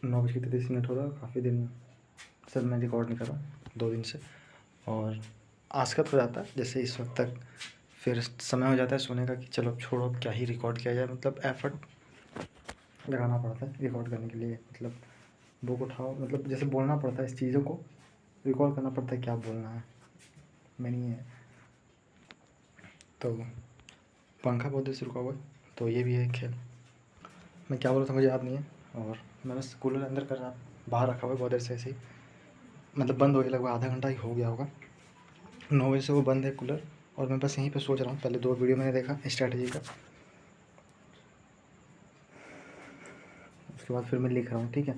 9:33 हो रहा है। काफ़ी दिन से मैं रिकॉर्ड नहीं कर रहा हूँ, 2 दिन से। और आसकत हो जाता है जैसे इस वक्त तक, फिर समय हो जाता है सोने का कि चलो अब छोड़ो, अब क्या ही रिकॉर्ड किया जाए। मतलब एफ़र्ट लगाना पड़ता है रिकॉर्ड करने के लिए। मतलब बुक उठाओ, मतलब जैसे बोलना पड़ता है, इस चीज़ों को रिकॉर्ड करना पड़ता है, क्या बोलना है। मैं नहीं है तो पंखा बहुत देर से रुका हुआ है, तो ये भी है खेल। मैं क्या बोला था मुझे याद नहीं है। और मैं बस कूलर अंदर कर रहा, बाहर रखा हुआ है बहुत देर से ऐसे ही, मतलब बंद हो गया, लगभग आधा घंटा ही हो गया होगा। 9 बजे से वो बंद है कूलर, और मैं बस यहीं पे सोच रहा हूँ। पहले 2 वीडियो मैंने देखा स्ट्रैटेजी का, उसके बाद फिर मैं लिख रहा हूँ, ठीक है।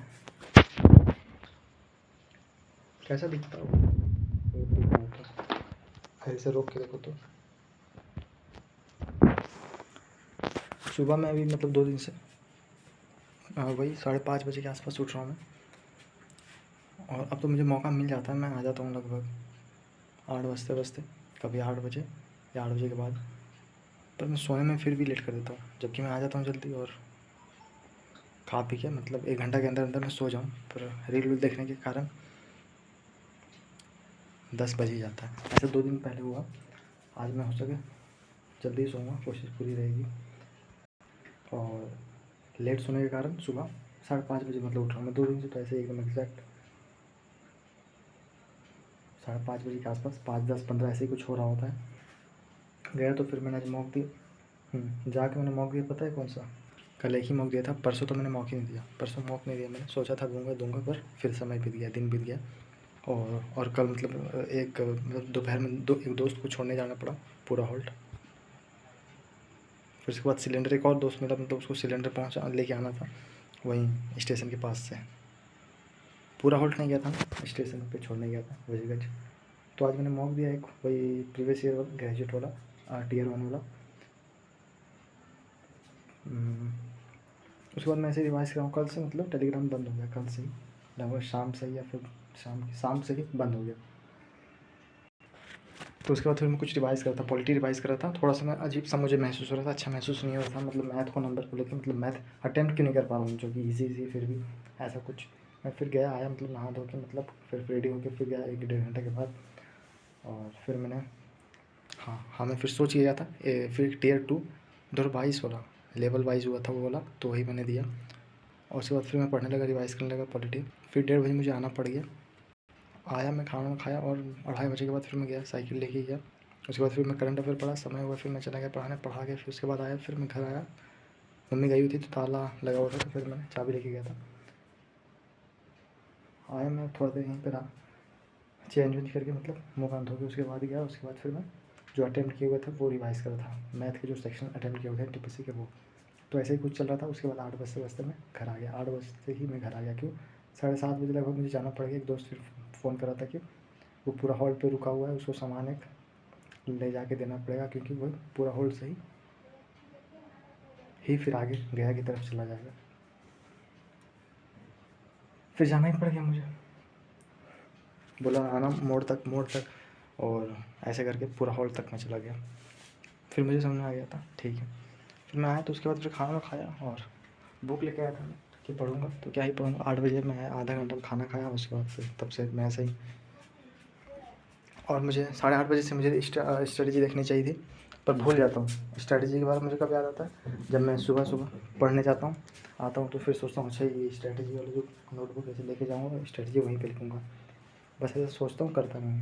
कैसा दिखता है ऐसे रोक के देखो तो। सुबह में अभी मतलब 2 दिन से वही 5:30 बजे के आसपास उठ रहा हूँ मैं। और अब तो मुझे मौका मिल जाता है, मैं आ जाता हूँ लगभग 8 बजते बजते, कभी 8 बजे या 8 बजे के बाद। पर मैं सोने में फिर भी लेट कर देता हूँ, जबकि मैं आ जाता हूँ जल्दी। और खा पी के मतलब 1 घंटा के अंदर अंदर मैं सो जाऊँ, पर रील वील देखने के कारण 10 बज ही जाता है। ऐसे 2 दिन पहले हुआ। आज मैं हो सके जल्दी सोऊंगा, कोशिश पूरी रहेगी। और लेट सोने के कारण सुबह 5:30 बजे मतलब उठ रहा हूँ मैं 2 दिन से। तो ऐसे एकदम एग्जैक्ट 5:30 बजे के आसपास, 5, 10, 15 ऐसे ही कुछ हो रहा होता है। गया तो फिर मैंने आज मॉक दिया, जाके मैंने मॉक दिया। पता है कौन सा? कल एक ही मॉक दिया था, परसों तो मैंने मॉक ही नहीं दिया। परसों मॉक नहीं दिया मैंने, सोचा था दूंगा पर फिर समय बीत गया, दिन बीत गया। और कल मतलब मतलब दोपहर में एक दोस्त को छोड़ने जाना पड़ा पूरा हॉल्ट। फिर उसके बाद सिलेंडर एक और दोस्त मिला, मतलब उसको सिलेंडर लेके आना था वहीं स्टेशन के पास से। पूरा हॉल्ट नहीं गया था, स्टेशन पे छोड़ने गया था वजीगंज। तो आज मैंने मॉक दिया एक, वही प्रीवियस ईयर ग्रेजुएट वाला, Tier 1 वाला। उसके बाद मैं ऐसे रिवाइज़ कर रहा हूँ कल से। मतलब टेलीग्राम बंद हो गया कल से ही, लगभग शाम से ही, या फिर शाम से ही बंद हो गया। तो उसके बाद फिर मैं कुछ रिवाइज़ कर रहा था, पॉलिटी रिवाइज़ कर रहा था। थोड़ा सा मैं अजीब सा मुझे महसूस हो रहा था, अच्छा महसूस नहीं हो रहा था। मतलब मैथ को नंबर को लेकर, मतलब मैथ अटेम्प्ट क्यों नहीं कर पा रहा हूँ, जो कि ईज़ी फिर भी ऐसा कुछ। मैं फिर गया, आया, मतलब नहा धो के, मतलब फिर रेडी होकर फिर गया 1-1.5 घंटे के बाद। और फिर मैंने हाँ मैं फिर सोच लिया था फिर Tier 2 2022 वाला लेवल वाइज हुआ था वो वाला, तो वही मैंने दिया। और उसके बाद फिर मैं पढ़ने लगा, रिवाइज़ करने लगा पॉलिटी। फिर 1:30 बजे मुझे आना पड़ गया। आया, मैं खाना खाया, और 2:30 बजे के बाद फिर मैं गया, साइकिल लेके गया। उसके बाद फिर मैं करंट अफेयर पढ़ा, समय हुआ फिर मैं चला गया पढ़ाने, पढ़ा के फिर उसके बाद आया। फिर मैं घर आया, मम्मी गई हुई थी तो ताला लगा हुआ था, तो फिर मैंने चाबी लेके गया था। आया, मैं थोड़ा देर यहीं पर रहा, चेंज वेंज करके, मतलब मुँह कान धो के उसके बाद गया। उसके बाद फिर मैं जो अटेम्प्ट किए हुए थे वो रिवाइज़ कर रहा था, मैथ के जो सेक्शन अटेम्प्ट किए हुए थे TPC के वो। तो ऐसे ही कुछ चल रहा था। उसके बाद 8 बजते बजते मैं घर आ गया। 8 बजते ही मैं घर आ गया। क्यों? 7:30 बजे लगभग मुझे जाना पड़ गया। एक दोस्त फिर फ़ोन कर रहा था कि वो पूरा हॉल पे रुका हुआ है, उसको सामान एक ले जाके देना पड़ेगा, क्योंकि वो पूरा हॉल से ही फिर आगे गया की तरफ चला जाएगा। फिर जाना ही पड़ गया मुझे। बोला आना मोड़ तक, और ऐसे करके पूरा हॉल तक मैं चला गया। फिर मुझे समझ में आ गया था, ठीक है। फिर मैं आया तो उसके बाद फिर खाना खाया, और बुक लेके आया था मैं कि पढ़ूँगा, तो क्या ही पढ़ूँगा। 8 बजे मैं आया, आधा घंटा में खाना खाया। उसके बाद फिर तब से मैं ऐसे ही। और मुझे 8:30 बजे से मुझे स्ट्रेटजी देखनी चाहिए थी, पर भूल जाता हूँ। स्ट्रेटजी के बारे में मुझे कब याद आता है, जब मैं सुबह पढ़ने जाता हूँ, आता हूँ तो फिर सोचता हूँ अच्छा ये स्ट्रेटजी वाली जो नोटबुक ऐसे लेके जाऊँगा, स्ट्रेटजी वहीं पे लिखूँगा। बस ऐसा सोचता हूँ, करता नहीं।